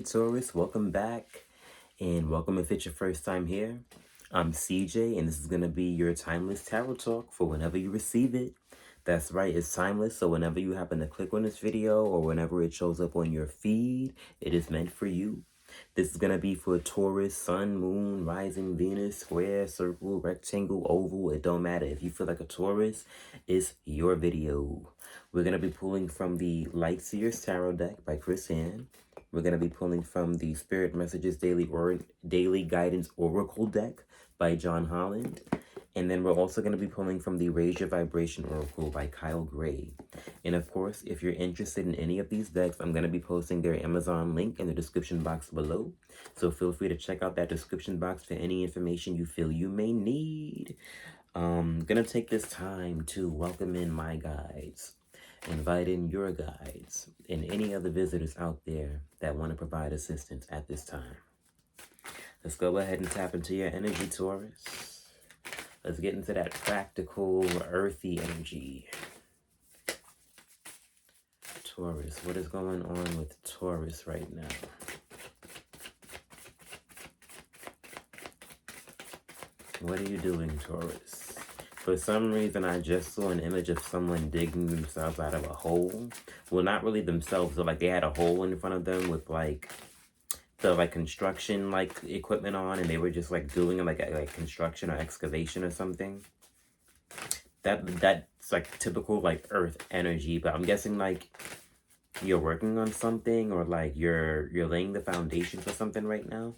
Hey Taurus, welcome back and welcome if it's your first time here. I'm CJ and this is going to be your timeless tarot talk for whenever you receive it. That's right, it's timeless, so whenever you happen to click on this video or whenever it shows up on your feed, it is meant for you. This is going to be for Taurus, Sun, Moon, Rising, Venus, Square, Circle, Rectangle, Oval. It don't matter. If you feel like a Taurus, it's your video. We're going to be pulling from the Light Seers Tarot deck by Chris Hand. We're going to be pulling from the Spirit Messages Daily Guidance Oracle deck by John Holland. And then we're also going to be pulling from the Raise Your Vibration Oracle by Kyle Gray. And of course, if you're interested in any of these decks, I'm going to be posting their Amazon link in the description box below. So feel free to check out that description box for any information you feel you may need. I'm going to take this time to welcome in my guides, invite in your guides, and any other visitors out there that want to provide assistance at this time. Let's go ahead and tap into your energy, Taurus. Let's get into that practical, earthy energy. Taurus, what is going on with Taurus right now? What are you doing, Taurus? For some reason, I just saw an image of someone digging themselves out of a hole. Well, not really themselves, but like they had a hole in front of them with the construction equipment on, and they were just like doing like construction or excavation or something. That's like typical like earth energy, but I'm guessing like you're working on something or like you're laying the foundation for something right now.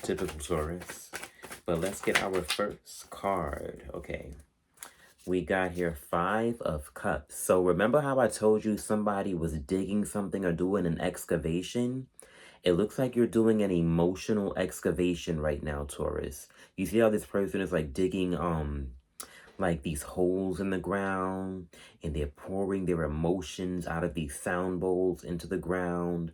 Typical Taurus. But let's get our first card. Okay. We got here 5 of Cups. So remember how I told you somebody was digging something or doing an excavation? It looks like you're doing an emotional excavation right now, Taurus. You see how this person is like digging like these holes in the ground, and they're pouring their emotions out of these sound bowls into the ground,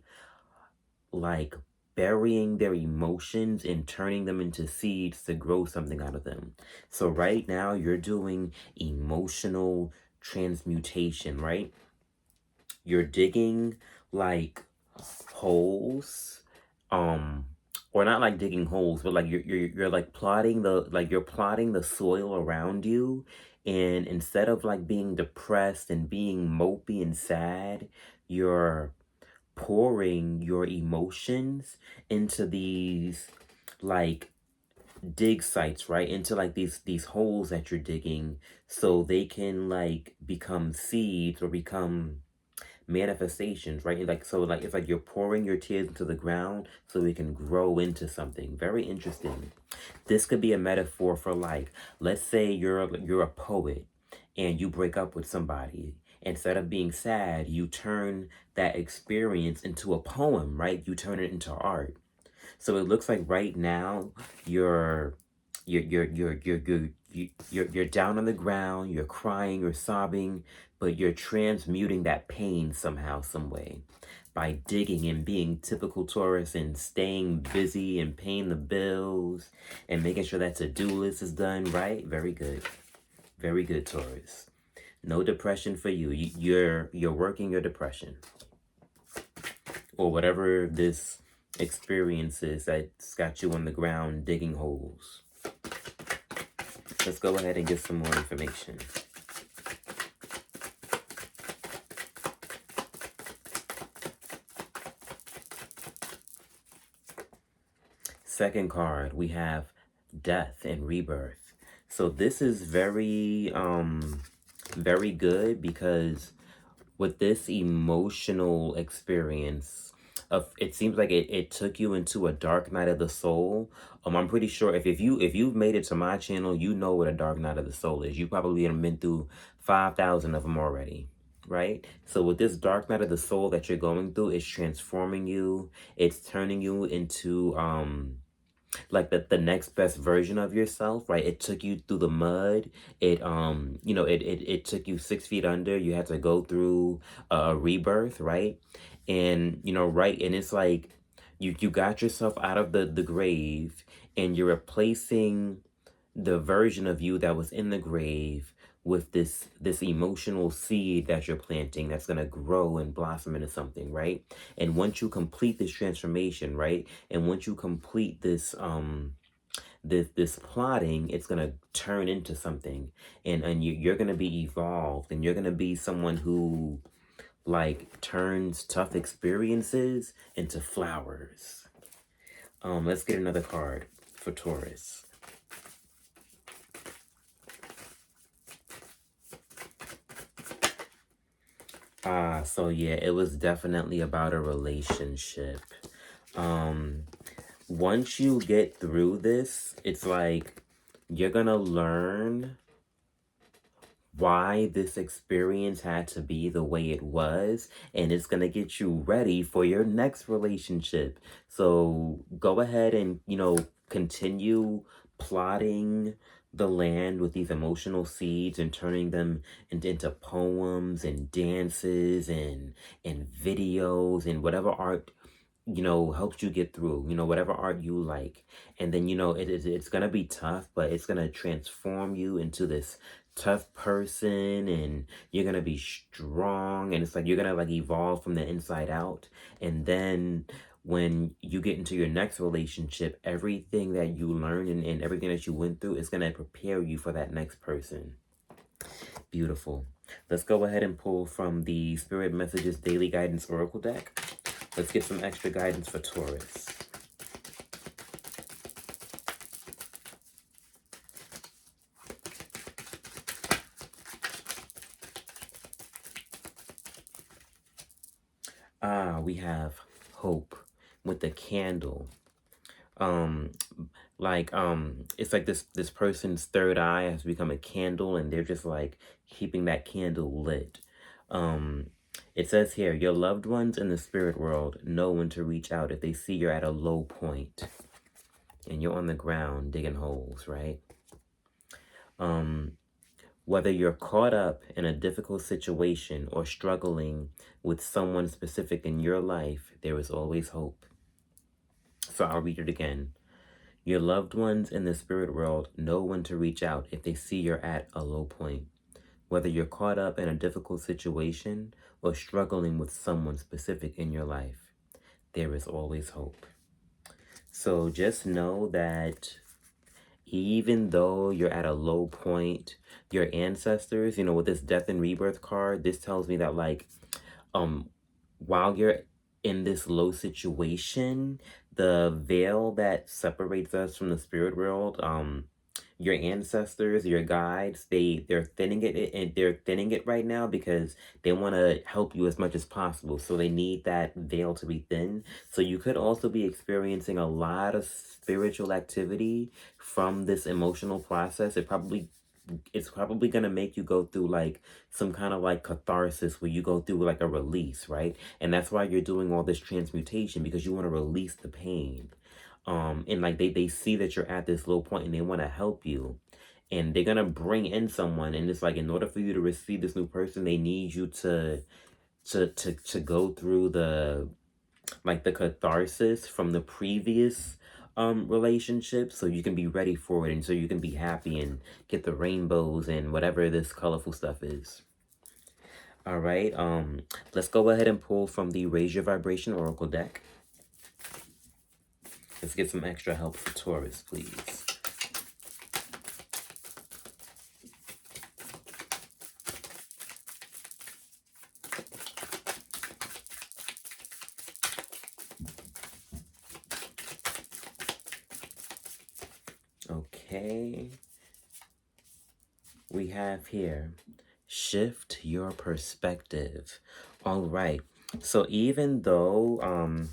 like burying their emotions and turning them into seeds to grow something out of them. So right now you're doing emotional transmutation, right? You're digging like holes, or not like digging holes, but like you're like plotting the soil around you, and instead of like being depressed and being mopey and sad, you're pouring your emotions into these like dig sites, right? Into like these holes that you're digging, so they can like become seeds or become manifestations, right? Like, so like it's like you're pouring your tears into the ground so it can grow into something. Very interesting. This could be a metaphor for like, let's say you're a poet and you break up with somebody. Instead of being sad, you turn that experience into a poem, right? You turn it into art. So it looks like right now you're down on the ground, you're crying, you're sobbing, but you're transmuting that pain somehow, some way, by digging and being typical Taurus and staying busy and paying the bills and making sure that to-do list is done right. Very good. Very good, Taurus. No depression for you. You're working your depression. Or whatever this experience is that's got you on the ground digging holes. Let's go ahead and get some more information. Second card, we have Death and Rebirth. So this is very good, because with this emotional experience, it seems like it took you into a dark night of the soul. I'm pretty sure if you've made it to my channel, you know what a dark night of the soul is. You probably have been through 5,000 of them already, right? So with this dark night of the soul that you're going through, it's transforming you. It's turning you into like the next best version of yourself, right? It took you through the mud. It it took you 6 feet under. You had to go through a rebirth, right? And right, and it's like you got yourself out of the grave, and you're replacing the version of you that was in the grave with this emotional seed that you're planting that's going to grow and blossom into something, right? And once you complete this transformation, right? And once you complete this plotting, it's going to turn into something, and you're going to be evolved, and you're going to be someone who like turns tough experiences into flowers. Let's get another card for Taurus. So yeah, it was definitely about a relationship. Um, Once you get through this, it's like you're gonna learn why this experience had to be the way it was, and it's going to get you ready for your next relationship. So go ahead and, continue plotting the land with these emotional seeds and turning them into poems and dances and videos and whatever art helps you get through, whatever art you like. And then, it's going to be tough, but it's going to transform you into this tough person, and you're going to be strong, and it's like you're going to like evolve from the inside out. And then when you get into your next relationship, everything that you learned and everything that you went through is going to prepare you for that next person. Beautiful. Let's go ahead and pull from the Spirit Messages Daily Guidance Oracle deck. Let's get some extra guidance for Taurus. We have hope with the candle. It's like this person's third eye has become a candle, and they're just like keeping that candle lit. It says here, your loved ones in the spirit world know when to reach out if they see you're at a low point and you're on the ground digging holes, right? Whether you're caught up in a difficult situation or struggling with someone specific in your life, there is always hope. So I'll read it again. Your loved ones in the spirit world know when to reach out if they see you're at a low point. Whether you're caught up in a difficult situation or struggling with someone specific in your life, there is always hope. So just know that even though you're at a low point, your ancestors, with this death and rebirth card, this tells me that like, while you're in this low situation, the veil that separates us from the spirit world, your ancestors, your guides, they're thinning it, and they're thinning it right now because they want to help you as much as possible. So they need that veil to be thin. So you could also be experiencing a lot of spiritual activity from this emotional process. It's probably going to make you go through like some kind of like catharsis where you go through like a release, right? And that's why you're doing all this transmutation, because you want to release the pain. And like they see that you're at this low point and they want to help you, and they're gonna bring in someone, and it's like in order for you to receive this new person, they need you to go through the catharsis from the previous relationship, so you can be ready for it, and so you can be happy and get the rainbows and whatever this colorful stuff is. All right, let's go ahead and pull from the Raise Your Vibration Oracle deck. Let's get some extra help for Taurus, please. Okay. We have here, shift your perspective. All right. So even though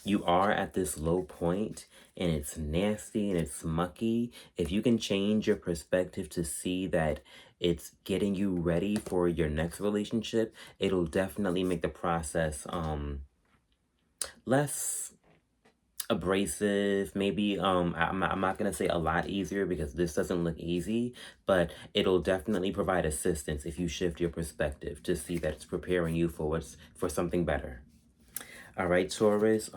you are at this low point and it's nasty and it's mucky, if you can change your perspective to see that it's getting you ready for your next relationship, it'll definitely make the process less abrasive, maybe. I'm not gonna say a lot easier, because this doesn't look easy, but it'll definitely provide assistance if you shift your perspective to see that it's preparing you for something better. All right, Taurus,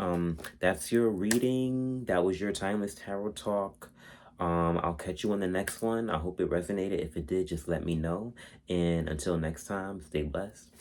that's your reading. That was your Timeless Tarot Talk. I'll catch you on the next one. I hope it resonated. If it did, just let me know. And until next time, stay blessed.